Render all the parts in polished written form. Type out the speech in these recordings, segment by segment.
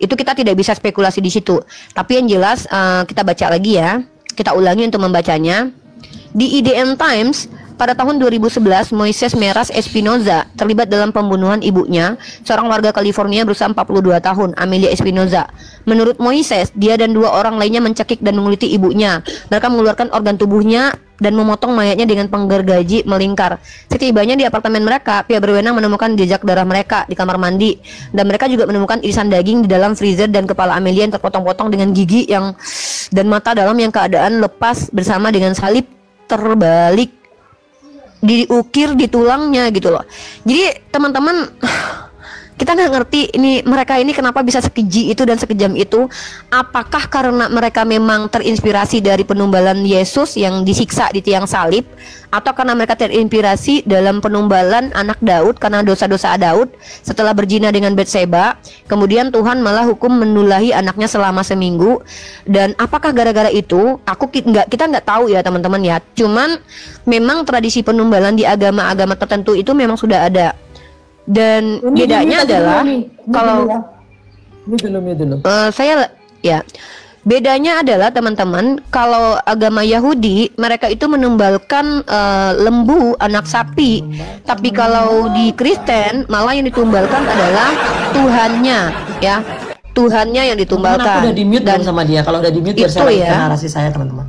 Itu kita tidak bisa spekulasi di situ. Tapi yang jelas kita baca lagi ya. Kita ulangi untuk membacanya. Di IDN Times pada tahun 2011, Moises Meras Espinoza terlibat dalam pembunuhan ibunya, seorang warga California berusia 42 tahun, Amelia Espinoza. Menurut Moises, dia dan 2 orang lainnya mencekik dan menguliti ibunya. Mereka mengeluarkan organ tubuhnya dan memotong mayatnya dengan penggergaji melingkar. Setibanya di apartemen mereka, pihak berwenang menemukan jejak darah mereka di kamar mandi, dan mereka juga menemukan irisan daging di dalam freezer dan kepala Amelia yang terpotong-potong dengan gigi yang dan mata dalam yang keadaan lepas bersama dengan salib terbalik diukir di tulangnya gitu loh. Jadi teman-teman, kita nggak ngerti ini mereka ini kenapa bisa sekeji itu dan sekejam itu. Apakah karena mereka memang terinspirasi dari penumbalan Yesus yang disiksa di tiang salib, atau karena mereka terinspirasi dalam penumbalan anak Daud karena dosa-dosa Daud setelah berzina dengan Batseba, kemudian Tuhan malah hukum menulahi anaknya selama seminggu. Dan apakah gara-gara itu? Kita nggak tahu ya teman-teman ya. Cuman memang tradisi penumbalan di agama-agama tertentu itu memang sudah ada. Dan bedanya adalah kalau saya ya, bedanya adalah teman-teman, kalau agama Yahudi mereka itu menumbalkan lembu, anak sapi. Tapi kalau di Kristen malah yang ditumbalkan adalah Tuhannya, ya. Tuhannya yang ditumbalkan. Aku udah di-mute dan sama dia. Kalau udah di-mute biar saya lanjutkan narasi saya, teman-teman.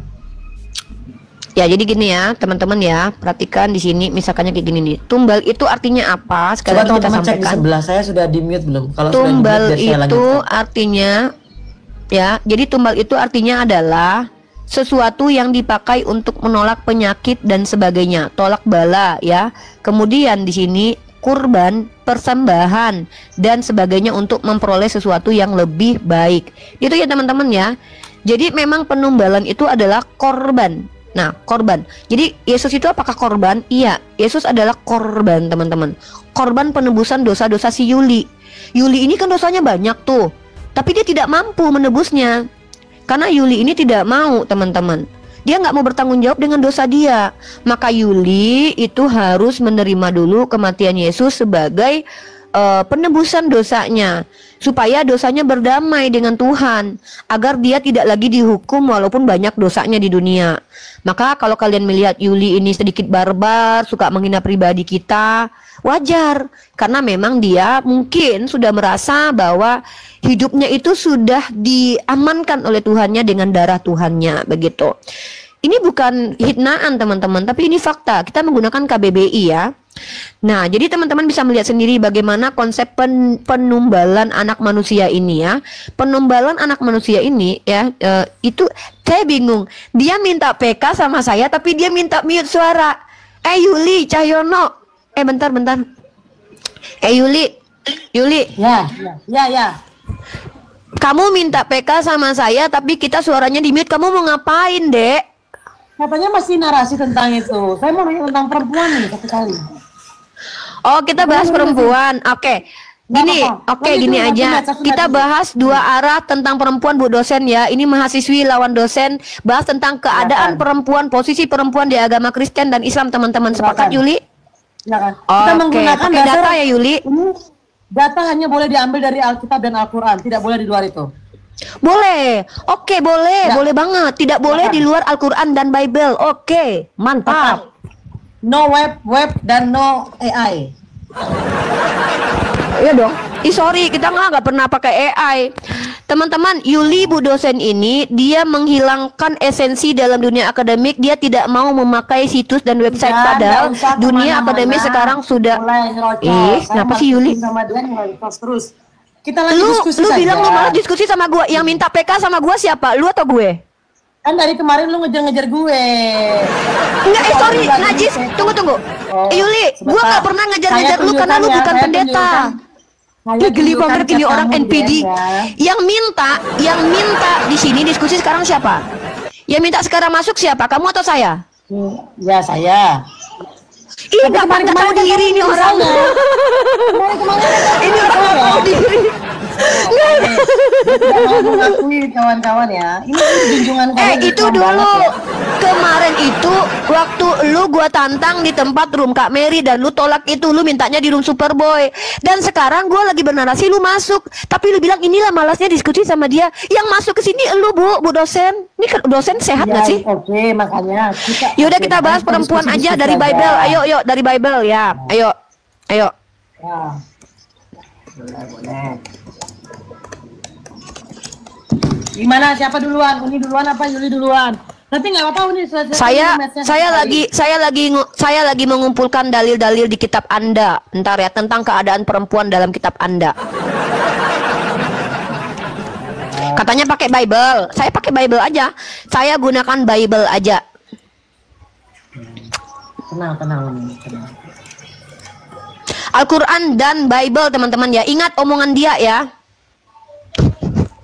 Ya, jadi gini ya, teman-teman ya, perhatikan di sini misalkannya kayak gini nih. Tumbal itu artinya apa? Sekarang kita sampaikan. Cek di sebelah saya sudah di-mute belum? Kalau tumbal sudah di-mute, itu artinya ya, jadi tumbal itu artinya adalah sesuatu yang dipakai untuk menolak penyakit dan sebagainya, tolak bala ya. Kemudian di sini kurban, persembahan dan sebagainya untuk memperoleh sesuatu yang lebih baik. Itu ya teman-teman ya. Jadi memang penumbalan itu adalah korban. Nah, korban. Jadi Yesus itu apakah korban? Iya, Yesus adalah korban, teman-teman. Korban penebusan dosa-dosa si Yuli. Yuli ini kan dosanya banyak tuh, tapi dia tidak mampu menebusnya. Karena Yuli ini tidak mau, teman-teman. Dia nggak mau bertanggung jawab dengan dosa dia. Maka Yuli itu harus menerima dulu kematian Yesus sebagai penebusan dosanya, supaya dosanya berdamai dengan Tuhan, agar dia tidak lagi dihukum walaupun banyak dosanya di dunia. Maka kalau kalian melihat Yuli ini sedikit barbar, suka menghina pribadi kita, wajar, karena memang dia mungkin sudah merasa bahwa hidupnya itu sudah diamankan oleh Tuhannya dengan darah Tuhannya, begitu. Ini bukan hinaan teman-teman, tapi ini fakta. Kita menggunakan KBBI ya. Nah, jadi teman-teman bisa melihat sendiri bagaimana konsep penumbalan anak manusia ini ya. Penumbalan anak manusia ini ya, itu saya bingung. Dia minta PK sama saya, tapi dia minta mute suara. Yuli Cahyono, bentar. Yuli. Ya. Kamu minta PK sama saya, tapi kita suaranya di mute. Kamu mau ngapain, Dek? Katanya masih narasi tentang itu. Saya mau nanya tentang perempuan nih satu kali. Oh, kita bahas perempuan. Oke. Gini aja. Kita bahas dua arah tentang perempuan, Bu dosen ya. Ini mahasiswi lawan dosen, bahas tentang keadaan perempuan, posisi perempuan di agama Kristen dan Islam, teman-teman. Sepakat, Yuli? Kita menggunakan data ya, Yuli. Data hanya boleh diambil dari Alkitab dan Al-Quran, tidak boleh di luar itu. Boleh. Oke, boleh. Boleh banget. Tidak boleh di luar Al-Quran dan Bible. Oke, mantap. No web dan no AI. Iya dong. Sorry, kita nggak pernah pakai AI. Teman-teman, Yuli Bu dosen ini dia menghilangkan esensi dalam dunia akademik. Dia tidak mau memakai situs dan website, padahal dunia akademik sekarang sudah. Kenapa sih Yuli? Sama dia terus. Kita lagi diskusi Lu saja. bilang lu malah diskusi sama gua. Yang minta PK sama gua siapa? Lu atau gue? Kan dari kemarin lu ngejar-ngejar gue. Enggak, sorry, Najis. Tunggu. Yuli, gua nggak pernah ngejar-ngejar lu karena lu bukan pendeta. Geli banget ini orang NPD. Yang minta di sini diskusi sekarang siapa? Yang minta sekarang masuk siapa? Kamu atau saya? Ya, saya. Ih, nggak tahu diri ini orang. Ini orang nggak tahu diri. Dia tidak mau mengakui kawan-kawan ya. Ini junjungan kalian. Itu dulu. Kemarin itu waktu lu gua tantang di tempat room Kak Mary dan lu tolak itu, lu mintanya di room Superboy. Dan sekarang gua lagi bernarasi lu masuk, tapi lu bilang inilah malasnya diskusi sama dia. Yang masuk ke sini lu, Bu dosen. Ini dosen sehat nggak sih? Oke, makanya yaudah kita bahas perempuan aja dari Bible. Ayo dari Bible ya. Ayo. Ya. Boleh. Gimana? Siapa duluan? Uni duluan apa Yuli duluan? Tapi nggak apa-apa Uni. Saya lagi mengumpulkan dalil-dalil di kitab Anda. Ntar ya tentang keadaan perempuan dalam kitab Anda. Katanya pakai Bible. Saya pakai Bible aja. Saya gunakan Bible aja. Tenang. Al-Quran dan Bible teman-teman ya. Ingat omongan dia ya.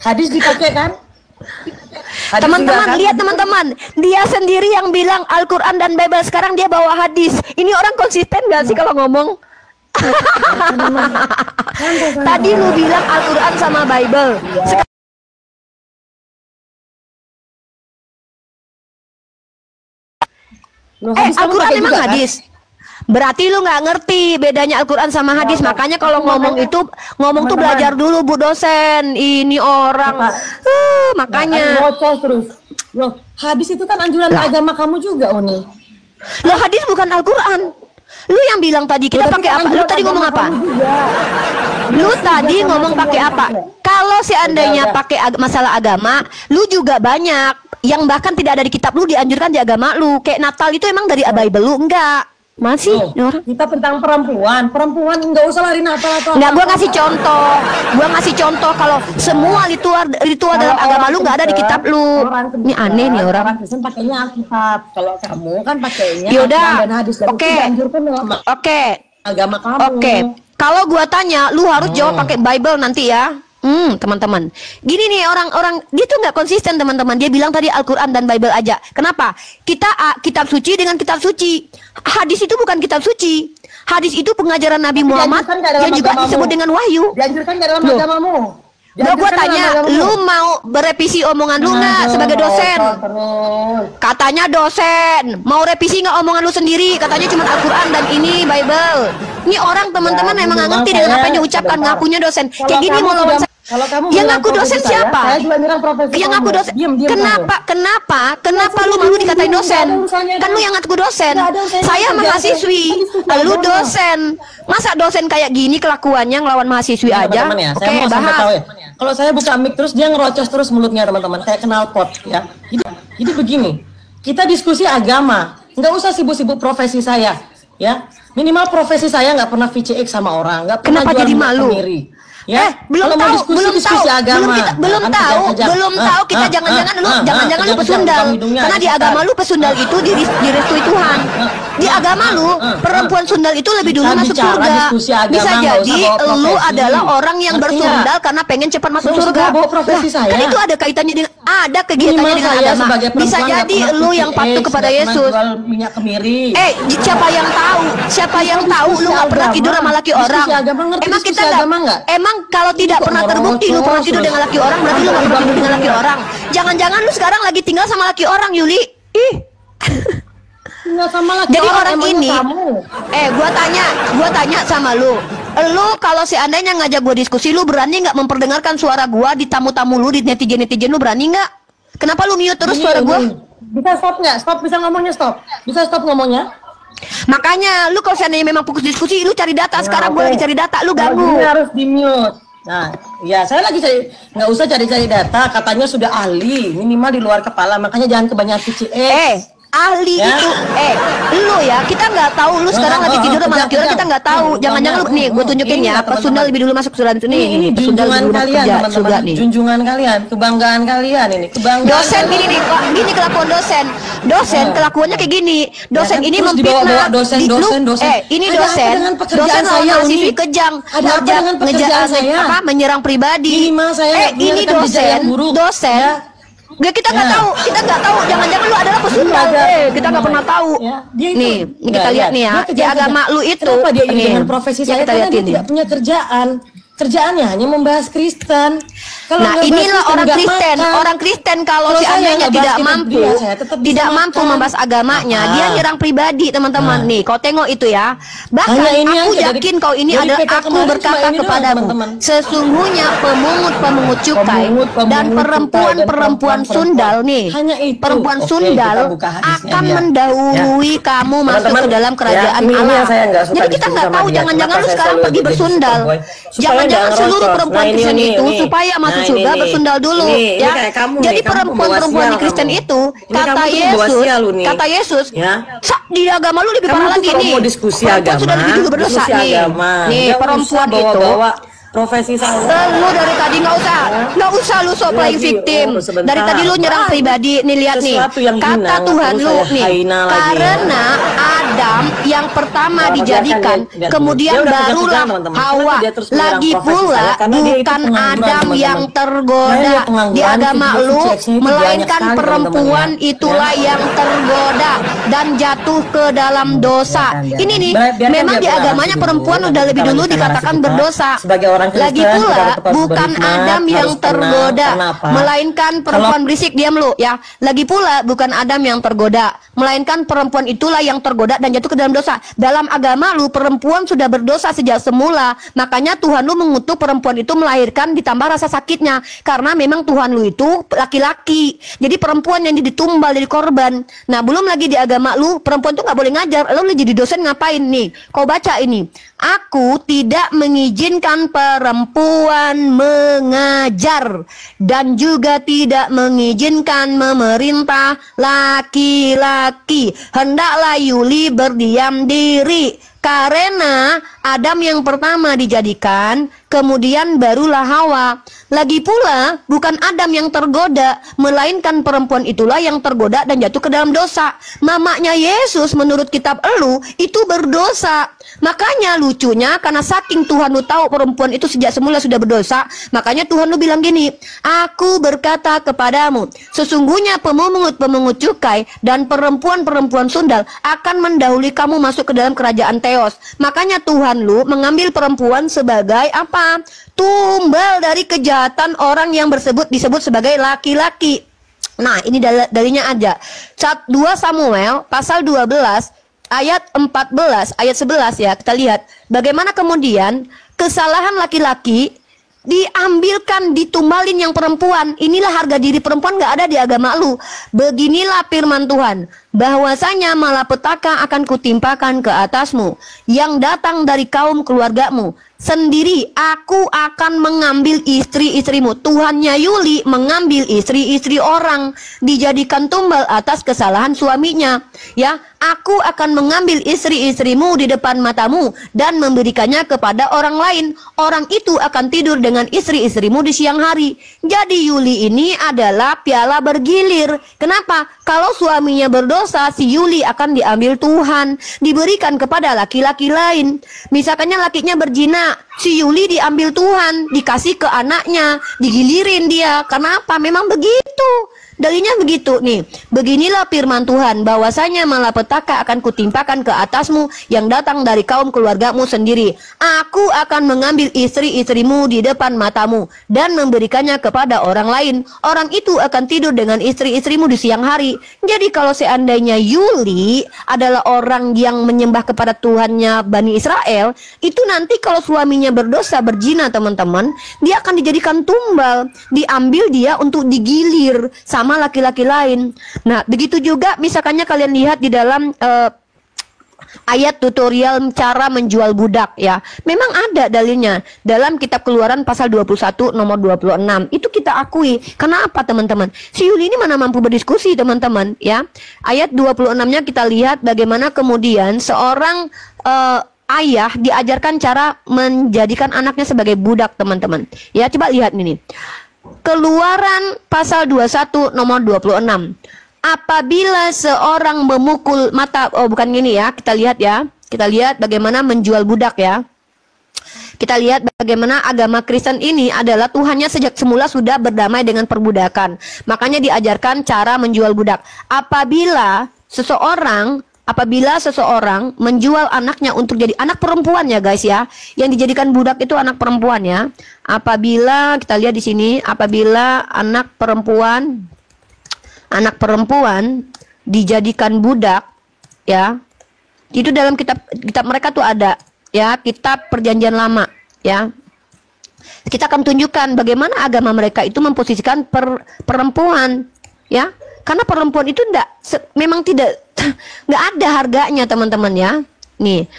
Hadis dipakai kan? Teman-teman lihat teman-teman, dia sendiri yang bilang Al-Quran dan Bible, sekarang dia bawa hadis. Ini orang konsisten gak sih kalau ngomong? Tadi lu bilang Al-Quran sama Bible. Al-Quran memang hadis. Berarti lu nggak ngerti bedanya Al-Quran sama hadis. Makanya kalau ngomong tuh belajar dulu Bu dosen. Ini orang makanya terus. Loh, hadis itu kan anjuran agama kamu juga, Uni. Loh, hadis bukan Al-Quran. Lu yang bilang tadi kita pakai apa? Lu tadi ngomong apa? Lu tadi ngomong pakai apa? Kalau seandainya pakai masalah agama, lu juga banyak yang bahkan tidak ada di kitab lu dianjurkan di agama lu. Kayak Natal itu emang dari Bible lu? Enggak. Masih kita tentang perempuan nggak usah lari Natal atau nggak. Gua ngasih contoh kalau semua ritual dalam agama lu nggak ada di kitab lu. Ini aneh nih orang. Kristen pakainya Alkitab, kalau kamu kan pakainya Alkitab dan hadis. Oke agama kamu. Oke, kalau gua tanya lu harus jawab pakai Bible nanti ya. Teman-teman, gini nih orang-orang dia tuh nggak konsisten teman-teman. Dia bilang tadi Al-Quran dan Bible aja. Kenapa? Kita kitab suci dengan kitab suci. Hadis itu bukan kitab suci. Hadis itu pengajaran Nabi Muhammad yang juga disebut dengan wahyu. Dianjurkan ke dalam agamamu. Gua tanya, lu mau berevisi omongan lu nggak sebagai dosen? Katanya dosen, mau revisi nggak omongan lu sendiri? Katanya cuma Al-Quran dan ini Bible. Ini orang teman-teman emang nggak ngerti dengan apa yang diucapkan, ngakunya dosen. Kayak gini mau lawan Kalau kamu yang ngaku dosen siapa? Saya juga nyerang profesor. Yang ngaku dosen. Kenapa lu malu dikatain dosen? Kan lu yang ngaku dosen. Saya mahasiswi, lu dosen. Masa dosen kayak gini kelakuannya ngelawan mahasiswi aja? Oke, bahas. Kalau saya buka mic terus dia ngerocos terus mulutnya teman-teman, kayak knalpot ya. Jadi begini, kita diskusi agama, nggak usah sibuk-sibuk profesi saya, ya. Minimal profesi saya nggak pernah VCX sama orang, nggak pernah jual minyak kemiri. Ya, belum tahu agama. Belum tahu kita jangan-jangan lu pesundal. Karena di agama lu pesundal itu direstui Tuhan. Di agama lu perempuan sundal itu lebih dulu masuk surga. Bisa jadi lu adalah orang yang bersundal karena pengen cepat masuk surga. Kan itu ada kaitannya dengan kegiatannya dengan agama. Bisa jadi lu yang patuh kepada Yesus. Siapa yang tahu lu nggak pernah tidur sama laki orang? Emang kita emang kalau tidak pernah terbukti lu pernah tidur dengan laki orang, berarti lu gak pernah tidur dengan laki orang. Jangan-jangan lu sekarang lagi tinggal sama laki orang, Yuli. Tinggal sama laki jadi orang ini gua tanya sama lu kalau seandainya ngajak gua diskusi, lu berani nggak memperdengarkan suara gua di tamu-tamu lu, di netizen lu berani nggak? Kenapa lu mute terus suara gua? Bisa stop nggak? Stop, bisa ngomongnya stop. Bisa stop ngomongnya? Makanya lu kalau seandainya memang fokus diskusi, lu cari data. Sekarang gue lagi cari data, lu ganggu. Harus di mute. Nah, ya saya lagi cari, nggak usah cari-cari data. Katanya sudah ahli, minimal di luar kepala. Makanya jangan kebanyakan VCS. Ahli itu lu ya, kita nggak tahu lu sekarang lagi tidur sama laki orang, kita nggak tahu. Jangan-jangan lu nih gue tunjukin ya, pesundal lebih dulu masuk surga ini junjungan kalian teman-teman, junjungan kalian, kebanggaan kalian ini, kebanggaan dosen gini nih, kok gini kelakuan dosen kelakuannya kayak gini. Dosen ini memfitnah dosen ini dosen lawan mahasiswi kejam, menyerang pribadi. Ini dosen Gak, kita nggak tahu, jangan-jangan lu adalah pesundal. Kita nggak pernah tahu. Nih kita lihat nih ya, di agama lu itu. Kenapa dia dengan profesi saya? Karena dia tidak punya kerjaan. kerjaannya hanya membahas Kristen. Kalau nah inilah orang Kristen kalau seandainya tidak mampu membahas agamanya, dia nyerang pribadi teman-teman. Nih kau tengok itu ya. Bahkan aku yakin kau ini adalah aku berkata kepadamu, sesungguhnya pemungut cukai dan perempuan sundal nih, perempuan sundal akan mendahului kamu masuk ke dalam kerajaan Allah. Jadi kita nggak tahu, jangan-jangan lu sekarang pergi bersundal. Jangan seluruh perempuan Kristen itu supaya masuk surga bersundal dulu ya. Jadi perempuan-perempuan di Kristen itu kata Yesus di agama lu lebih parah lagi nih. Perempuan sudah lebih dulu berdosa nih. Perempuan itu profesi saya. Lu dari tadi nggak usah lu sok playing victim. Dari tadi lu nyerang pribadi. Nih lihat nih, kata Tuhan lu nih, karena Adam yang pertama dijadikan, kemudian barulah Hawa. Lagi pula bukan Adam yang tergoda di agama lu, melainkan perempuan itulah yang tergoda dan jatuh ke dalam dosa. Ini nih, memang di agamanya perempuan udah lebih dulu dikatakan berdosa. Lagi pula bukan Adam yang tergoda, melainkan perempuan. Berisik, diam lu ya. Lagi pula bukan Adam yang tergoda, melainkan perempuan itulah yang tergoda dan jatuh ke dalam dosa. Dalam agama lu perempuan sudah berdosa sejak semula. Makanya Tuhan lu mengutuk perempuan itu melahirkan ditambah rasa sakitnya, karena memang Tuhan lu itu laki-laki. Jadi perempuan yang ditumbal jadi korban. Nah belum lagi di agama lu perempuan tuh nggak boleh ngajar. Lu jadi dosen ngapain nih? Kau baca ini, aku tidak mengizinkan perempuan mengajar dan juga tidak mengizinkan memerintah laki-laki. Hendaklah Yuli berdiam diri. Karena Adam yang pertama dijadikan, kemudian barulah Hawa. Lagi pula bukan Adam yang tergoda, melainkan perempuan itulah yang tergoda dan jatuh ke dalam dosa. Mamanya Yesus menurut kitab elu itu berdosa. Makanya lucunya, karena saking Tuhan lu tahu perempuan itu sejak semula sudah berdosa, makanya Tuhan lu bilang gini, aku berkata kepadamu, sesungguhnya pemungut cukai dan perempuan sundal akan mendahului kamu masuk ke dalam kerajaan Theos. Makanya Tuhan lu mengambil perempuan sebagai apa? Tumbal dari kejahatan orang yang disebut sebagai laki-laki. Nah ini dalinya aja. 2 Samuel pasal 12 ayat 14, ayat 11 ya, kita lihat bagaimana kemudian kesalahan laki-laki diambilkan, ditumbalin yang perempuan. Inilah harga diri perempuan nggak ada di agama lu. Beginilah firman Tuhan, bahwasanya malapetaka akan kutimpakan ke atasmu yang datang dari kaum keluargamu sendiri. Aku akan mengambil istri-istrimu. Tuhannya Yuli mengambil istri-istri orang, dijadikan tumbal atas kesalahan suaminya. Ya, aku akan mengambil istri-istrimu di depan matamu dan memberikannya kepada orang lain. Orang itu akan tidur dengan istri-istrimu di siang hari. Jadi Yuli ini adalah piala bergilir. Kenapa? Kalau suaminya berdosa, si Yuli akan diambil Tuhan, diberikan kepada laki-laki lain. Misalkannya lakinya berzina, si Yuli diambil Tuhan, dikasih ke anaknya, digilirin dia. Karena apa? Memang begitu. Dalinya begitu nih. Beginilah firman Tuhan, bahwasanya malapetaka akan kutimpakan ke atasmu yang datang dari kaum keluargamu sendiri. Aku akan mengambil istri-istrimu di depan matamu dan memberikannya kepada orang lain. Orang itu akan tidur dengan istri-istrimu di siang hari. Jadi kalau seandainya Yuli adalah orang yang menyembah kepada Tuhannya Bani Israel, itu nanti kalau suaminya berdosa, berzina teman-teman, dia akan dijadikan tumbal, diambil dia untuk digilir sama laki-laki lain. Nah, begitu juga misalkannya kalian lihat di dalam ayat tutorial cara menjual budak ya. Memang ada dalilnya dalam kitab Keluaran pasal 21 nomor 26. Itu kita akui. Kenapa teman-teman? Si Yuli ini mana mampu berdiskusi teman-teman ya. Ayat 26-nya kita lihat bagaimana kemudian seorang ayah diajarkan cara menjadikan anaknya sebagai budak teman-teman. Ya, coba lihat ini. Keluaran pasal 21 nomor 26. Apabila seorang memukul mata, oh bukan gini ya, kita lihat ya. Kita lihat bagaimana menjual budak ya. Kita lihat bagaimana agama Kristen ini adalah Tuhannya sejak semula sudah berdamai dengan perbudakan. Makanya diajarkan cara menjual budak. Apabila seseorang apabila seseorang menjual anaknya untuk jadi anak perempuan ya guys ya, yang dijadikan budak itu anak perempuan ya. Apabila kita lihat di sini, apabila anak perempuan dijadikan budak ya, itu dalam kitab mereka tuh ada ya, kitab Perjanjian Lama ya. Kita akan tunjukkan bagaimana agama mereka itu memposisikan perempuan ya, karena perempuan itu memang tidak nggak ada harganya teman-teman ya. Nih,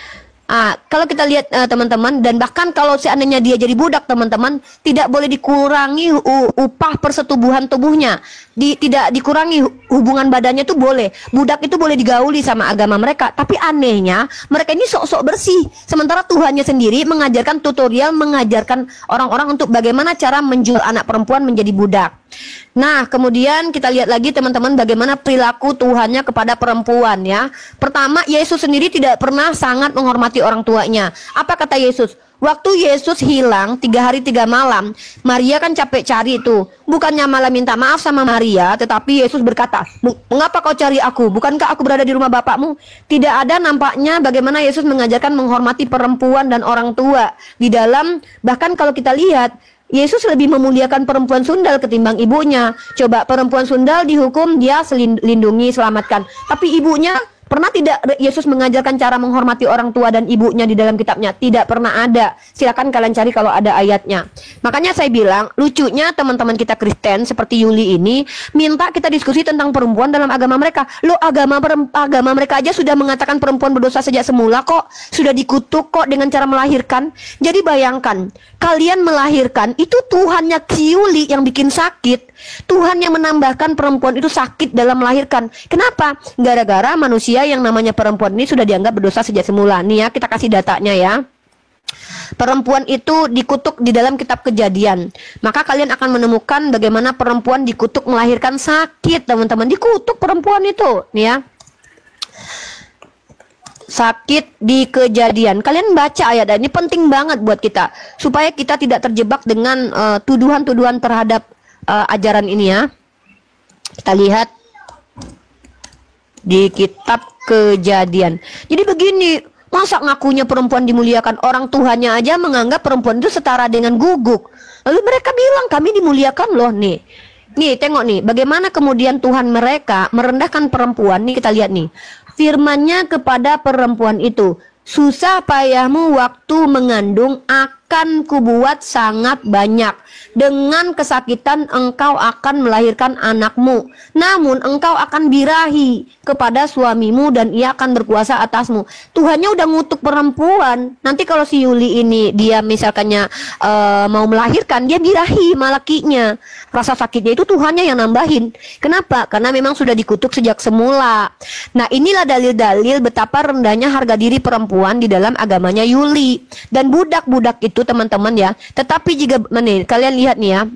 kalau kita lihat teman-teman, dan bahkan kalau seandainya dia jadi budak teman-teman, tidak boleh dikurangi upah persetubuhan tubuhnya, tidak dikurangi hubungan badannya tuh boleh. Budak itu boleh digauli sama agama mereka, tapi anehnya mereka ini sok-sok bersih, sementara Tuhannya sendiri mengajarkan tutorial, mengajarkan orang-orang untuk bagaimana cara menjual anak perempuan menjadi budak. Nah, kemudian kita lihat lagi teman-teman bagaimana perilaku Tuhannya kepada perempuan ya. Pertama, Yesus sendiri tidak pernah sangat menghormati orang tuanya. Apa kata Yesus? Waktu Yesus hilang 3 hari 3 malam, Maria kan capek cari itu. Bukannya malah minta maaf sama Maria, tetapi Yesus berkata, "Mengapa kau cari aku? Bukankah aku berada di rumah Bapakmu?" Tidak ada nampaknya bagaimana Yesus mengajarkan menghormati perempuan dan orang tua. Di dalam, bahkan kalau kita lihat, Yesus lebih memuliakan perempuan sundal ketimbang ibunya. Coba perempuan sundal dihukum, dia lindungi, selamatkan. Tapi ibunya, pernah tidak Yesus mengajarkan cara menghormati orang tua dan ibunya di dalam kitabnya? Tidak pernah ada. Silakan kalian cari kalau ada ayatnya. Makanya saya bilang, lucunya teman-teman kita Kristen seperti Yuli ini minta kita diskusi tentang perempuan dalam agama mereka. Loh, agama mereka aja sudah mengatakan perempuan berdosa sejak semula kok. Sudah dikutuk kok dengan cara melahirkan. Jadi bayangkan, kalian melahirkan, itu Tuhannya Yuli yang bikin sakit. Tuhan yang menambahkan perempuan itu sakit dalam melahirkan. Kenapa? Gara-gara manusia yang namanya perempuan ini sudah dianggap berdosa sejak semula. Nih ya, kita kasih datanya ya. Perempuan itu dikutuk di dalam kitab Kejadian. Maka kalian akan menemukan bagaimana perempuan dikutuk melahirkan sakit, teman-teman. Dikutuk perempuan itu, nih ya. Sakit di Kejadian. Kalian baca ayat ini, penting banget buat kita supaya kita tidak terjebak dengan tuduhan-tuduhan terhadap ajaran ini ya. Kita lihat di kitab Kejadian. Jadi begini, masa ngakunya perempuan dimuliakan, orang Tuhannya aja menganggap perempuan itu setara dengan guguk. Lalu mereka bilang kami dimuliakan loh nih. Nih tengok nih, bagaimana kemudian Tuhan mereka merendahkan perempuan. Nih kita lihat nih, firman-Nya kepada perempuan itu, susah payahmu waktu mengandung akan kubuat sangat banyak. Dengan kesakitan engkau akan melahirkan anakmu. Namun engkau akan birahi kepada suamimu dan ia akan berkuasa atasmu. Tuhannya udah ngutuk perempuan. Nanti kalau si Yuli ini dia misalkannya mau melahirkan, dia birahi malakinya. Rasa sakitnya itu Tuhannya yang nambahin. Kenapa? Karena memang sudah dikutuk sejak semula. Nah, inilah dalil-dalil betapa rendahnya harga diri perempuan di dalam agamanya Yuli. Dan budak-budak itu teman-teman ya. Tetapi jika kalian lihat nih ya,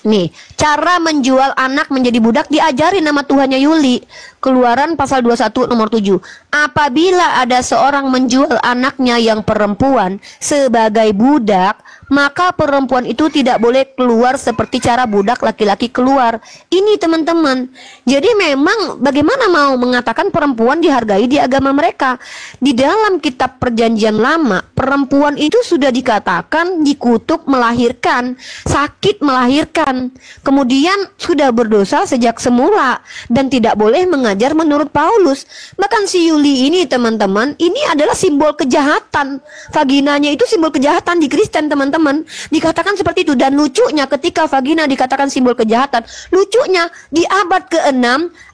nih cara menjual anak menjadi budak diajari nama Tuhannya Yuli. Keluaran pasal 21 nomor 7. Apabila ada seorang menjual anaknya yang perempuan sebagai budak, maka perempuan itu tidak boleh keluar seperti cara budak laki-laki keluar. Ini teman-teman. Jadi memang bagaimana mau mengatakan perempuan dihargai di agama mereka? Di dalam kitab Perjanjian Lama, perempuan itu sudah dikatakan dikutuk melahirkan, sakit melahirkan, kemudian sudah berdosa sejak semula dan tidak boleh mengajar menurut Paulus. Bahkan si Yuli ini teman-teman, ini adalah simbol kejahatan. Vaginanya itu simbol kejahatan di Kristen teman-teman. Dikatakan seperti itu. Dan lucunya ketika vagina dikatakan simbol kejahatan, lucunya di abad ke-6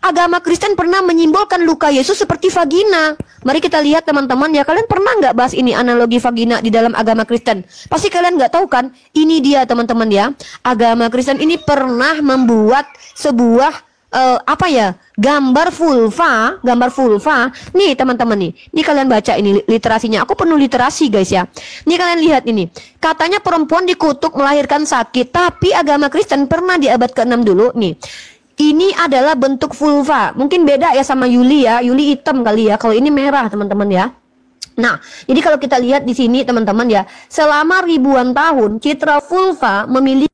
agama Kristen pernah menyimbolkan luka Yesus seperti vagina. Mari kita lihat teman-teman ya. Kalian pernah nggak bahas ini, analogi vagina di dalam agama Kristen? Pasti kalian nggak tahu kan? Ini dia teman-teman ya. Agama Kristen ini pernah membuat sebuah gambar vulva. Nih teman-teman nih. Nih kalian baca ini literasinya. Aku penuh literasi guys ya. Nih kalian lihat ini. Katanya perempuan dikutuk melahirkan sakit, tapi agama Kristen pernah di abad ke-6 dulu nih. Ini adalah bentuk vulva. Mungkin beda ya sama Yuli ya. Yuli hitam kali ya. Kalau ini merah teman-teman ya. Nah, jadi kalau kita lihat di sini teman-teman ya, selama ribuan tahun citra vulva memiliki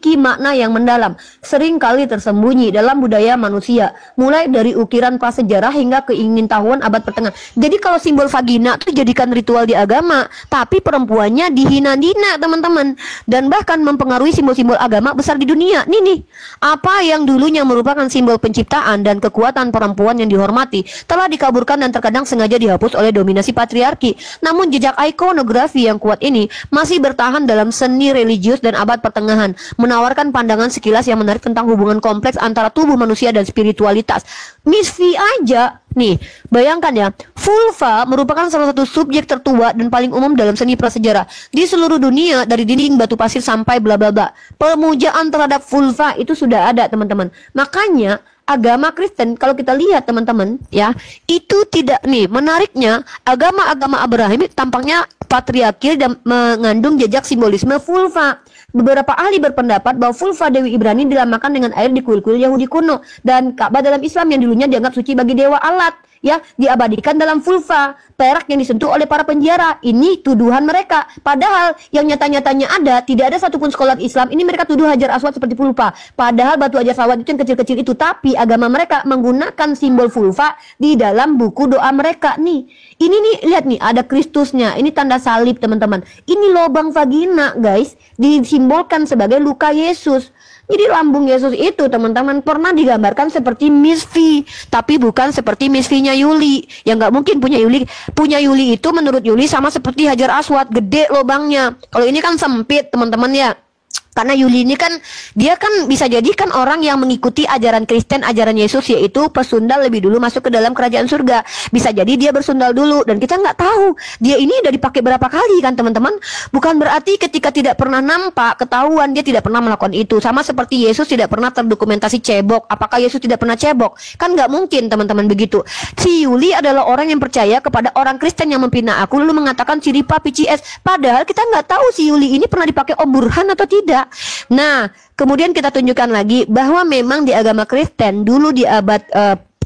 memiliki makna yang mendalam, seringkali tersembunyi dalam budaya manusia, mulai dari ukiran prasejarah hingga keingintahuan abad pertengahan. Jadi kalau simbol vagina itu jadikan ritual di agama, tapi perempuannya dihina-hina teman-teman, dan bahkan mempengaruhi simbol-simbol agama besar di dunia. Nih, apa yang dulunya merupakan simbol penciptaan dan kekuatan perempuan yang dihormati telah dikaburkan dan terkadang sengaja dihapus oleh dominasi patriarki. Namun jejak ikonografi yang kuat ini masih bertahan dalam seni religius dan abad pertengahan, menawarkan pandangan sekilas yang menarik tentang hubungan kompleks antara tubuh manusia dan spiritualitas. Miss V aja nih, bayangkan ya, vulva merupakan salah satu subjek tertua dan paling umum dalam seni prasejarah di seluruh dunia, dari dinding batu pasir sampai bla bla bla. Pemujaan terhadap vulva itu sudah ada teman-teman. Makanya agama Kristen kalau kita lihat teman-teman ya, itu tidak, nih menariknya, agama-agama Abraham tampaknya patriarki dan mengandung jejak simbolisme vulva. Beberapa ahli berpendapat bahwa vulva Dewi Ibrani dilamakan dengan air di kuil-kuil Yahudi kuno, dan Ka'bah dalam Islam yang dulunya dianggap suci bagi dewa alat ya, diabadikan dalam vulva, perak yang disentuh oleh para penjara. Ini tuduhan mereka, padahal yang nyata-nyatanya ada, tidak ada satupun sekolah Islam ini mereka tuduh Hajar Aswad seperti vulva, padahal batu Hajar Aswad itu yang kecil-kecil itu, tapi agama mereka menggunakan simbol vulva di dalam buku doa mereka. Nih, ini nih, lihat nih, ada Kristusnya, ini tanda salib teman-teman, ini lubang vagina guys, disimbolkan sebagai luka Yesus. Jadi lambung Yesus itu teman-teman pernah digambarkan seperti Miss V, tapi bukan seperti Miss V-nya Yuli. Ya nggak mungkin punya Yuli itu menurut Yuli sama seperti Hajar Aswad, gede lubangnya. Kalau ini kan sempit teman-teman ya. Karena Yuli ini kan, dia kan bisa jadi kan orang yang mengikuti ajaran Kristen, ajaran Yesus, yaitu pesundal lebih dulu masuk ke dalam kerajaan surga. Bisa jadi dia bersundal dulu, dan kita nggak tahu dia ini udah dipakai berapa kali kan teman-teman. Bukan berarti ketika tidak pernah nampak, ketahuan dia tidak pernah melakukan itu. Sama seperti Yesus tidak pernah terdokumentasi cebok. Apakah Yesus tidak pernah cebok? Kan nggak mungkin teman-teman begitu. Si Yuli adalah orang yang percaya kepada orang Kristen yang memfitnah aku, lalu mengatakan Ciripa PCS. Padahal kita nggak tahu si Yuli ini pernah dipakai Om Burhan atau tidak. Nah, kemudian kita tunjukkan lagi bahwa memang di agama Kristen dulu di abad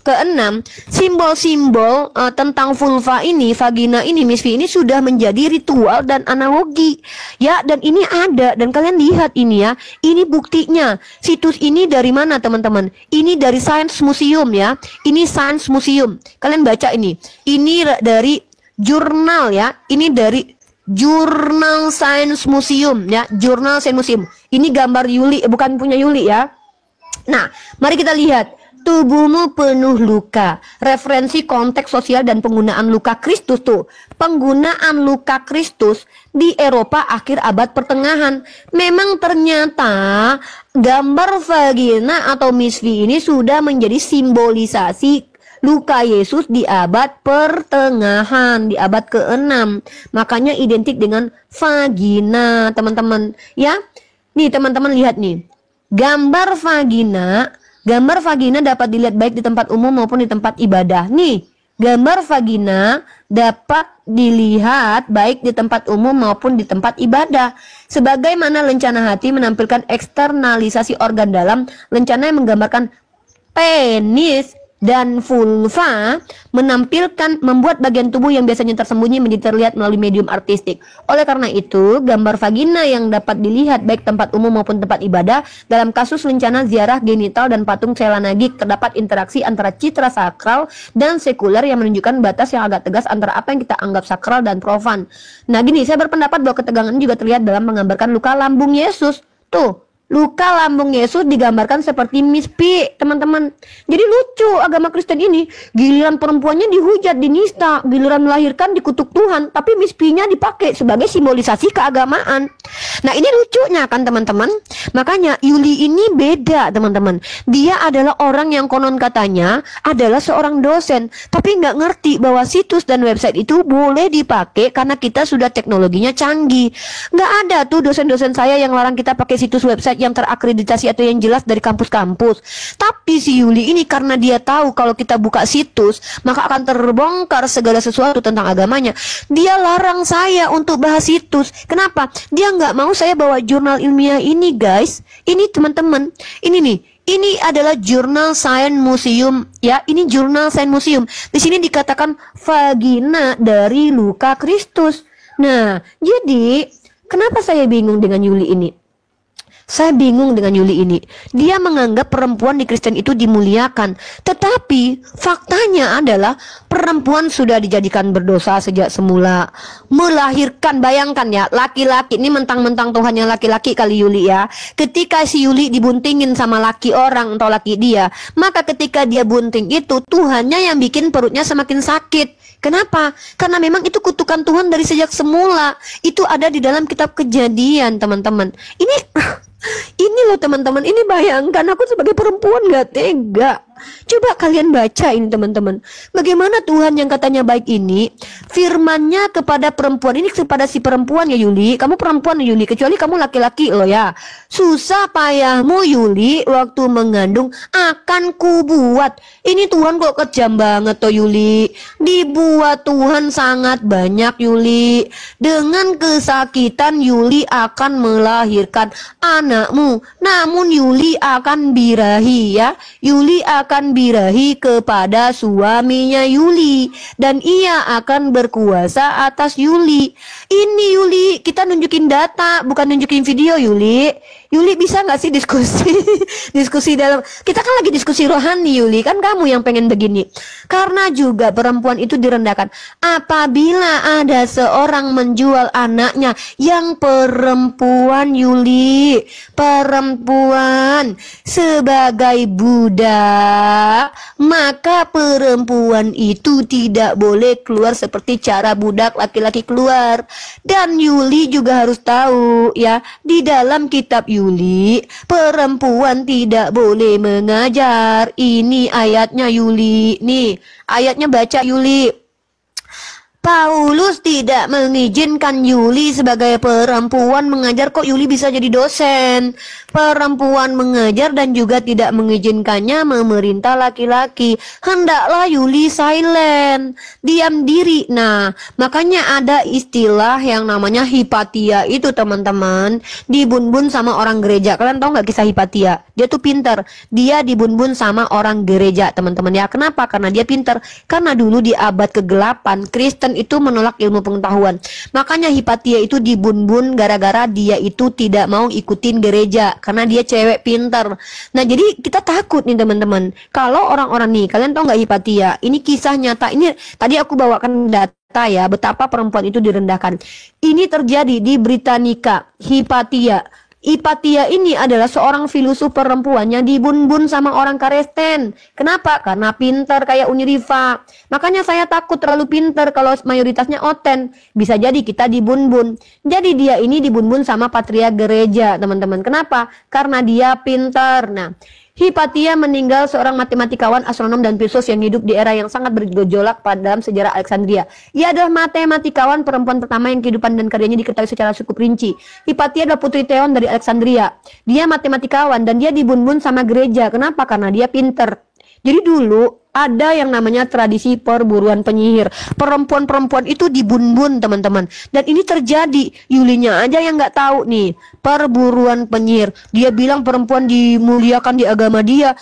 ke-6, simbol-simbol tentang vulva ini, vagina ini, Miss V ini sudah menjadi ritual dan analogi ya, dan ini ada, dan kalian lihat ini ya, ini buktinya. Situs ini dari mana teman-teman? Ini dari Science Museum ya, ini Science Museum, kalian baca ini dari jurnal ya, ini dari Jurnal Science Museum ya, Jurnal Science Museum. Ini gambar Yuli, bukan punya Yuli ya. Nah, mari kita lihat. Tubuhmu penuh luka. Referensi konteks sosial dan penggunaan luka Kristus tuh. Penggunaan luka Kristus di Eropa akhir abad pertengahan. Memang ternyata gambar vagina atau Miss V ini sudah menjadi simbolisasi luka Yesus di abad pertengahan, di abad ke-6. Makanya identik dengan vagina, teman-teman. Ya, nih teman-teman lihat nih. Gambar vagina dapat dilihat baik di tempat umum maupun di tempat ibadah. Nih, gambar vagina dapat dilihat baik di tempat umum maupun di tempat ibadah. Sebagaimana lencana hati menampilkan eksternalisasi organ dalam, lencana yang menggambarkan penis dan vulva membuat bagian tubuh yang biasanya tersembunyi menjadi terlihat melalui medium artistik. Oleh karena itu, gambar vagina yang dapat dilihat baik tempat umum maupun tempat ibadah, dalam kasus lencana ziarah genital dan patung Celanagik, terdapat interaksi antara citra sakral dan sekuler yang menunjukkan batas yang agak tegas antara apa yang kita anggap sakral dan profan. Nah gini, saya berpendapat bahwa ketegangan ini juga terlihat dalam menggambarkan luka lambung Yesus. Tuh, luka lambung Yesus digambarkan seperti Miss P, teman-teman. Jadi lucu agama Kristen ini, giliran perempuannya dihujat, dinista, giliran melahirkan dikutuk Tuhan, tapi Miss P-nya dipakai sebagai simbolisasi keagamaan. Nah ini lucunya kan teman-teman. Makanya Yuli ini beda teman-teman. Dia adalah orang yang konon katanya adalah seorang dosen, tapi nggak ngerti bahwa situs dan website itu boleh dipakai karena kita sudah teknologinya canggih. Nggak ada tuh dosen-dosen saya yang larang kita pakai situs website yang terakreditasi atau yang jelas dari kampus-kampus. Tapi si Yuli ini karena dia tahu kalau kita buka situs maka akan terbongkar segala sesuatu tentang agamanya, dia larang saya untuk bahas situs. Kenapa? Dia nggak mau saya bawa jurnal ilmiah ini guys. Ini teman-teman, ini nih, ini adalah Jurnal Science Museum ya, ini Jurnal Science Museum. Di sini dikatakan vagina dari luka Kristus. Nah, jadi kenapa saya bingung dengan Yuli ini? Saya bingung dengan Yuli ini. Dia menganggap perempuan di Kristen itu dimuliakan. Tetapi faktanya adalah perempuan sudah dijadikan berdosa sejak semula. Melahirkan, bayangkan ya, laki-laki ini mentang-mentang Tuhannya laki-laki kali Yuli ya. Ketika si Yuli dibuntingin sama laki orang atau laki dia, maka ketika dia bunting itu Tuhannya yang bikin perutnya semakin sakit. Kenapa? Karena memang itu kutukan Tuhan dari sejak semula. Itu ada di dalam kitab Kejadian, teman-teman. Ini loh teman-teman, ini bayangkan aku sebagai perempuan gak tega. Coba kalian baca ini teman-teman. Bagaimana Tuhan yang katanya baik ini firmannya kepada perempuan ini, kepada si perempuan ya Yuli. Kamu perempuan ya Yuli, kecuali kamu laki-laki loh ya. Susah payahmu Yuli waktu mengandung akan kubuat. Ini Tuhan kok kejam banget toh Yuli. Dibuat Tuhan sangat banyak Yuli. Dengan kesakitan Yuli akan melahirkan anakmu. Namun Yuli akan birahi ya. Yuli akan birahi kepada suaminya Yuli, dan ia akan berkuasa atas Yuli. Ini Yuli, kita nunjukin data, bukan nunjukin video Yuli. Yuli bisa nggak sih diskusi diskusi dalam, kita kan lagi diskusi rohani Yuli, kan kamu yang pengen begini. Karena juga perempuan itu direndahkan. Apabila ada seorang menjual anaknya yang perempuan Yuli, perempuan sebagai budak, maka perempuan itu tidak boleh keluar seperti cara budak laki-laki keluar. Dan Yuli juga harus tahu ya, di dalam kitab Yuli, perempuan tidak boleh mengajar. Ini ayatnya Yuli. Nih, ayatnya baca Yuli. Paulus tidak mengizinkan Yuli sebagai perempuan mengajar. Kok Yuli bisa jadi dosen? Perempuan mengajar dan juga tidak mengizinkannya memerintah laki-laki. Hendaklah Yuli silent, diam diri. Nah, makanya ada istilah yang namanya Hipatia itu teman-teman. Dibun-bun sama orang gereja. Kalian tahu nggak kisah Hipatia? Dia tuh pinter. Dia dibun-bun sama orang gereja teman-teman ya. Kenapa? Karena dia pinter. Karena dulu di abad ke-8 Kristen itu menolak ilmu pengetahuan. Makanya Hipatia itu dibun-bun gara-gara dia itu tidak mau ikutin gereja karena dia cewek pintar. Nah, jadi kita takut nih teman-teman. Kalau orang-orang nih, kalian tahu nggak Hipatia? Ini kisah nyata. Ini tadi aku bawakan data ya, betapa perempuan itu direndahkan. Ini terjadi di Britannica. Hipatia ini adalah seorang filosof perempuan yang dibun-bun sama orang Kristen. Kenapa? Karena pintar kayak Uniriva. Makanya saya takut terlalu pintar kalau mayoritasnya oten. Bisa jadi kita dibun-bun. Jadi dia ini dibun-bun sama patriark gereja, teman-teman. Kenapa? Karena dia pintar. Nah, Hipatia meninggal seorang matematikawan, astronom, dan filsuf yang hidup di era yang sangat bergejolak pada dalam sejarah Alexandria. Ia adalah matematikawan perempuan pertama yang kehidupan dan karyanya diketahui secara cukup rinci. Hipatia adalah putri Theon dari Alexandria. Dia matematikawan dan dia dibun-bun sama gereja. Kenapa? Karena dia pinter. Jadi dulu ada yang namanya tradisi perburuan penyihir. Perempuan-perempuan itu dibun-bun teman-teman. Dan ini terjadi. Yulinya aja yang nggak tahu nih. Perburuan penyihir. Dia bilang perempuan dimuliakan di agama dia.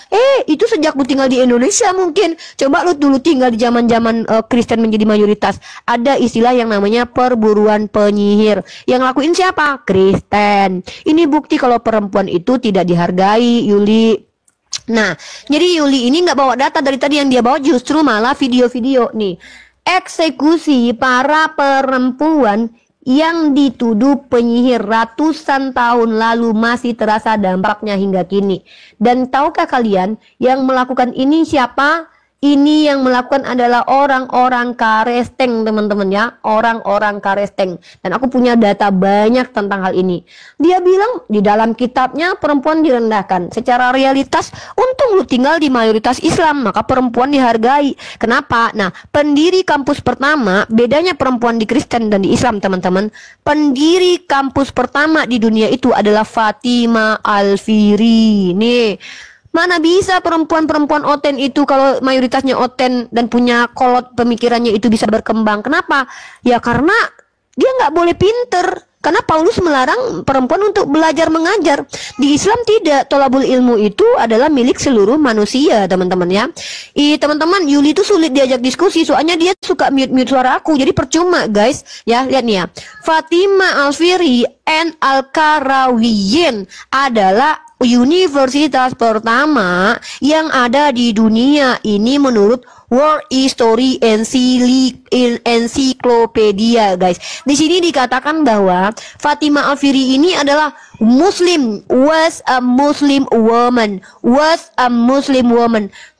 Itu sejak lu tinggal di Indonesia mungkin. Coba lu dulu tinggal di zaman-zaman Kristen menjadi mayoritas. Ada istilah yang namanya perburuan penyihir. Yang lakuin siapa? Kristen. Ini bukti kalau perempuan itu tidak dihargai, Yuli. Nah, jadi Yuli ini nggak bawa data dari tadi, yang dia bawa justru malah video-video nih. Eksekusi para perempuan yang dituduh penyihir ratusan tahun lalu masih terasa dampaknya hingga kini. Dan tahukah kalian yang melakukan ini siapa? Ini yang melakukan adalah orang-orang Kristen teman-teman ya. Orang-orang Kristen. Dan aku punya data banyak tentang hal ini. Dia bilang di dalam kitabnya perempuan direndahkan. Secara realitas untung lu tinggal di mayoritas Islam, maka perempuan dihargai. Kenapa? Nah, pendiri kampus pertama, bedanya perempuan di Kristen dan di Islam teman-teman. Pendiri kampus pertama di dunia itu adalah Fatimah Al-Firi. Nih, mana bisa perempuan-perempuan oten itu kalau mayoritasnya oten dan punya kolot pemikirannya itu bisa berkembang. Kenapa? Ya karena dia nggak boleh pinter. Karena Paulus melarang perempuan untuk belajar mengajar. Di Islam tidak, tolabul ilmu itu adalah milik seluruh manusia, teman-teman ya. Teman-teman, Yuli itu sulit diajak diskusi, soalnya dia suka mute-mute suara aku. Jadi percuma, guys. Ya, lihat nih ya. Fatima Al-Fihri and Al-Qarawiyyin adalah universitas pertama yang ada di dunia ini menurut World History Encyclopedia, guys. Di sini dikatakan bahwa Fatima Al-Fihri ini adalah was a Muslim woman.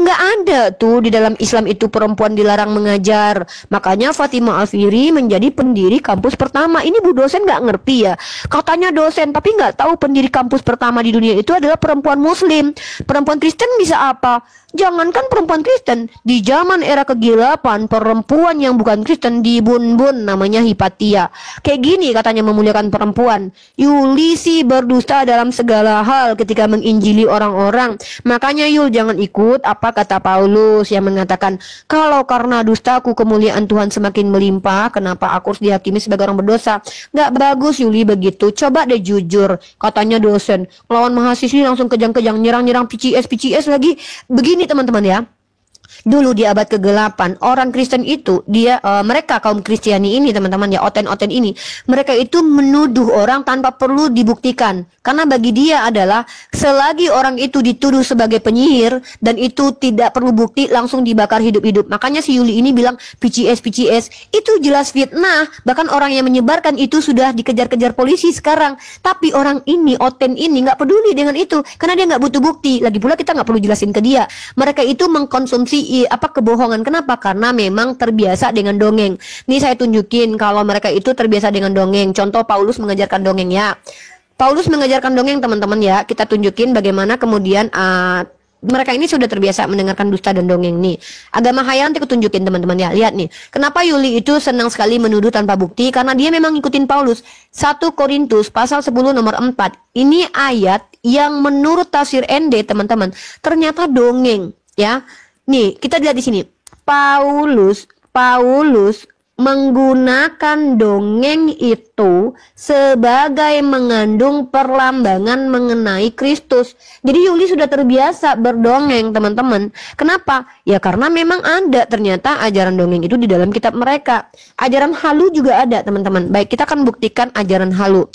Nggak ada tuh di dalam Islam itu perempuan dilarang mengajar. Makanya Fatima Al-Fihri menjadi pendiri kampus pertama. Ini Bu dosen nggak ngerti ya. Katanya dosen tapi nggak tahu pendiri kampus pertama di dunia itu adalah perempuan Muslim. Perempuan Kristen bisa apa? Jangankan perempuan Kristen, di zaman era kegelapan perempuan yang bukan Kristen dibun-bun, namanya Hipatia. Kayak gini katanya memuliakan perempuan. Yulisi berdusta dalam segala hal ketika menginjili orang-orang. Makanya Yul jangan ikut apa kata Paulus yang mengatakan, kalau karena dustaku kemuliaan Tuhan semakin melimpah, kenapa aku harus dihakimi sebagai orang berdosa? Gak bagus Yuli begitu. Coba deh jujur, katanya dosen melawan mahasiswi langsung kejang-kejang, nyerang-nyerang PCS lagi. Begini teman-teman ya, dulu di abad ke-8 orang Kristen itu mereka kaum Kristiani ini teman-teman ya, oten-oten ini, mereka itu menuduh orang tanpa perlu dibuktikan, karena bagi dia adalah selagi orang itu dituduh sebagai penyihir dan itu tidak perlu bukti langsung dibakar hidup-hidup. Makanya si Yuli ini bilang PCS itu jelas fitnah, bahkan orang yang menyebarkan itu sudah dikejar-kejar polisi sekarang. Tapi orang ini, oten ini nggak peduli dengan itu karena dia nggak butuh bukti. Lagi pula kita nggak perlu jelasin ke dia. Mereka itu mengkonsumsi kebohongan. Kenapa? Karena memang terbiasa dengan dongeng. Nih saya tunjukin kalau mereka itu terbiasa dengan dongeng. Contoh Paulus mengajarkan dongeng ya. Paulus mengajarkan dongeng teman-teman ya. Kita tunjukin bagaimana kemudian mereka ini sudah terbiasa mendengarkan dusta dan dongeng nih. Agama khayalan aku tunjukin teman-teman ya. Lihat nih. Kenapa Yuli itu senang sekali menuduh tanpa bukti? Karena dia memang ngikutin Paulus. 1 Korintus pasal 10 nomor 4. Ini ayat yang menurut tafsir ND teman-teman ternyata dongeng ya. Nih, kita lihat di sini. Paulus menggunakan dongeng itu sebagai mengandung perlambangan mengenai Kristus. Jadi Yuli sudah terbiasa berdongeng teman-teman. Kenapa? Ya karena memang ada ternyata ajaran dongeng itu di dalam kitab mereka. Ajaran halu juga ada teman-teman. Baik, kita akan buktikan ajaran halu.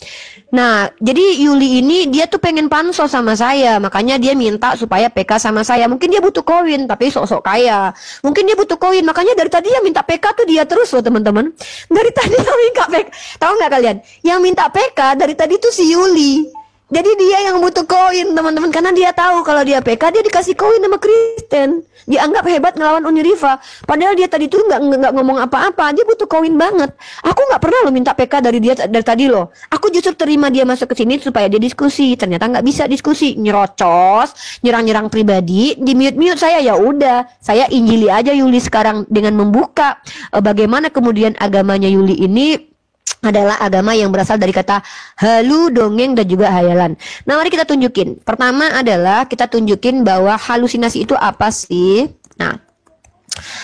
Nah, jadi Yuli ini dia tuh pengen pansos sama saya. Makanya dia minta supaya PK sama saya. Mungkin dia butuh koin tapi sok-sok kaya. Mungkin dia butuh koin, makanya dari tadi yang minta PK tuh dia terus loh teman-teman. Dari tadi yang minta PK. Tahu nggak kalian? Yang minta PK dari tadi tuh si Yuli. Jadi dia yang butuh koin teman-teman, karena dia tahu kalau dia PK dia dikasih koin sama Kristen. Dianggap hebat ngelawan Uniriva. Padahal dia tadi tuh nggak ngomong apa-apa. Dia butuh koin banget. Aku nggak pernah lo minta PK dari dia dari tadi loh. Aku justru terima dia masuk ke sini supaya dia diskusi. Ternyata nggak bisa diskusi, nyerocos, nyerang-nyerang pribadi, di mute saya. Ya udah, saya injili aja Yuli sekarang dengan membuka bagaimana kemudian agamanya Yuli ini adalah agama yang berasal dari kata halu, dongeng, dan juga hayalan. Nah, mari kita tunjukin. Pertama adalah kita tunjukin bahwa halusinasi itu apa sih? Nah,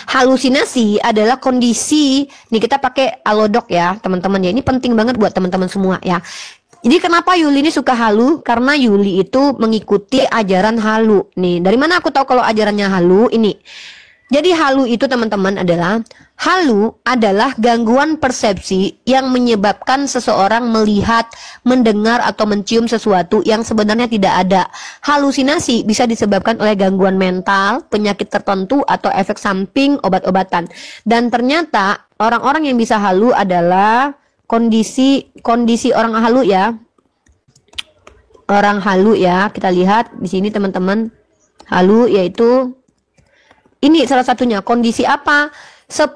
halusinasi adalah kondisi. Nih kita pakai alodok ya, teman-teman ya. Ini penting banget buat teman-teman semua ya. Jadi kenapa Yuli ini suka halu? Karena Yuli itu mengikuti ajaran halu. Nih, dari mana aku tahu kalau ajarannya halu? Ini. Jadi halu itu teman-teman adalah gangguan persepsi yang menyebabkan seseorang melihat, mendengar atau mencium sesuatu yang sebenarnya tidak ada. Halusinasi bisa disebabkan oleh gangguan mental, penyakit tertentu atau efek samping obat-obatan. Dan ternyata orang-orang yang bisa halu adalah kondisi orang halu ya. Orang halu ya, kita lihat di sini teman-teman. Halu yaitu ini salah satunya. Kondisi apa? 10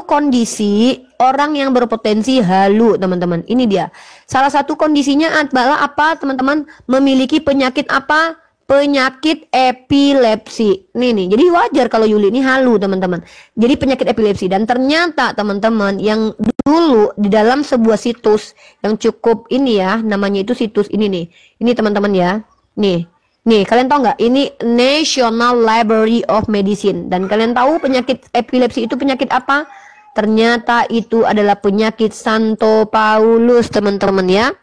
kondisi orang yang berpotensi halu, teman-teman. Ini dia. Salah satu kondisinya adalah apa, teman-teman? Memiliki penyakit apa? Penyakit epilepsi. Nih. Jadi wajar kalau Yuli ini halu, teman-teman. Jadi penyakit epilepsi. Dan ternyata, teman-teman, yang dulu di dalam sebuah situs yang cukup ini ya, namanya itu situs ini nih. Ini teman-teman ya. Nih, kalian tahu nggak? Ini National Library of Medicine. Dan kalian tahu penyakit epilepsi itu penyakit apa? Ternyata itu adalah penyakit Santo Paulus, teman-teman ya.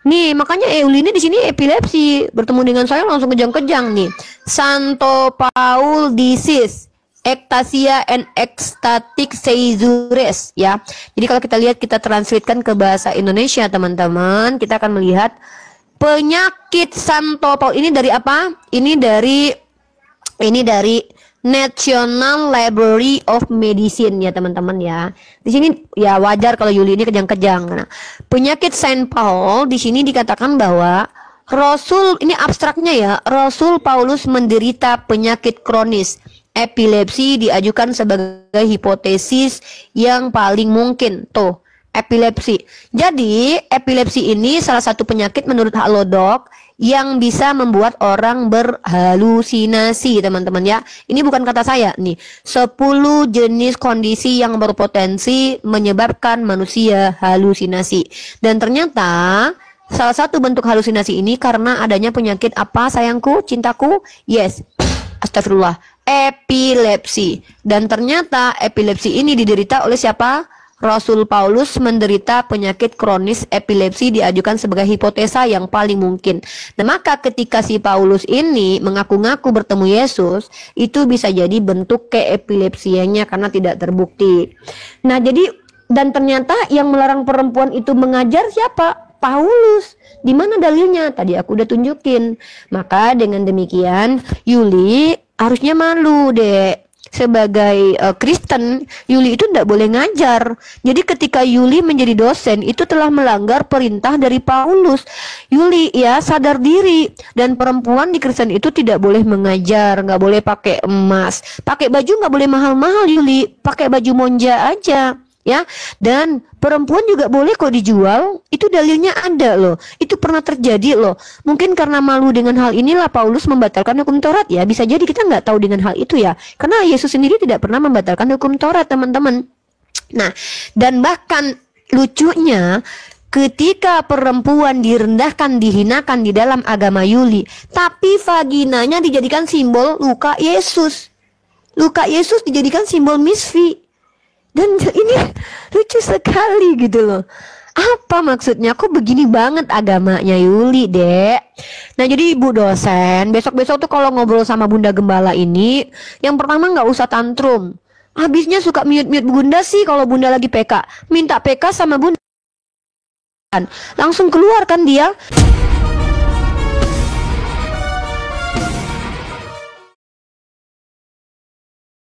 Nih, makanya Yuli ini di sini epilepsi. Bertemu dengan saya langsung kejang-kejang nih. Santo Paul disease. ectasia and ecstatic seizures ya. Jadi kalau kita lihat, kita translatekan ke bahasa Indonesia teman-teman, kita akan melihat penyakit Santo Paulus ini dari apa? Ini dari National Library of Medicine ya teman-teman ya. Di sini ya wajar kalau Yuli ini kejang-kejang. Nah, penyakit Saint Paul di sini dikatakan bahwa Rasul, ini abstraknya ya, Rasul Paulus menderita penyakit kronis. Epilepsi diajukan sebagai hipotesis yang paling mungkin. Tuh, epilepsi. Jadi, epilepsi ini salah satu penyakit menurut Halodoc yang bisa membuat orang berhalusinasi, teman-teman ya. Ini bukan kata saya nih. 10 jenis kondisi yang berpotensi menyebabkan manusia halusinasi. Dan ternyata salah satu bentuk halusinasi ini karena adanya penyakit apa sayangku, cintaku? Yes, astagfirullah, epilepsi. Dan ternyata epilepsi ini diderita oleh siapa? Rasul Paulus menderita penyakit kronis epilepsi, diajukan sebagai hipotesa yang paling mungkin. Nah, maka ketika si Paulus ini mengaku-ngaku bertemu Yesus, itu bisa jadi bentuk keepilepsianya karena tidak terbukti. Nah, jadi dan ternyata yang melarang perempuan itu mengajar siapa? Paulus. Di mana dalilnya? Tadi aku udah tunjukin. Maka dengan demikian Yuli harusnya malu, Dek. Sebagai Kristen, Yuli itu tidak boleh ngajar. Jadi ketika Yuli menjadi dosen, itu telah melanggar perintah dari Paulus. Yuli ya sadar diri. Dan perempuan di Kristen itu tidak boleh mengajar, nggak boleh pakai emas, pakai baju nggak boleh mahal-mahal. Yuli pakai baju monja aja ya. Dan perempuan juga boleh kok dijual. Itu dalilnya ada loh. Itu pernah terjadi loh. Mungkin karena malu dengan hal inilah Paulus membatalkan hukum Taurat ya. Bisa jadi kita nggak tahu dengan hal itu ya. Karena Yesus sendiri tidak pernah membatalkan hukum Taurat, teman-teman. Nah, dan bahkan lucunya ketika perempuan direndahkan, dihinakan di dalam agama Yuli, tapi vaginanya dijadikan simbol luka Yesus. Luka Yesus dijadikan simbol misfi. Dan ini lucu sekali gitu loh. Apa maksudnya? Kok begini banget agamanya Yuli, Dek? Nah, jadi Ibu dosen, besok-besok tuh kalau ngobrol sama Bunda Gembala ini, yang pertama nggak usah tantrum. Habisnya suka mute-mute Bunda sih kalau Bunda lagi PK. Minta PK sama Bunda, langsung keluar kan dia.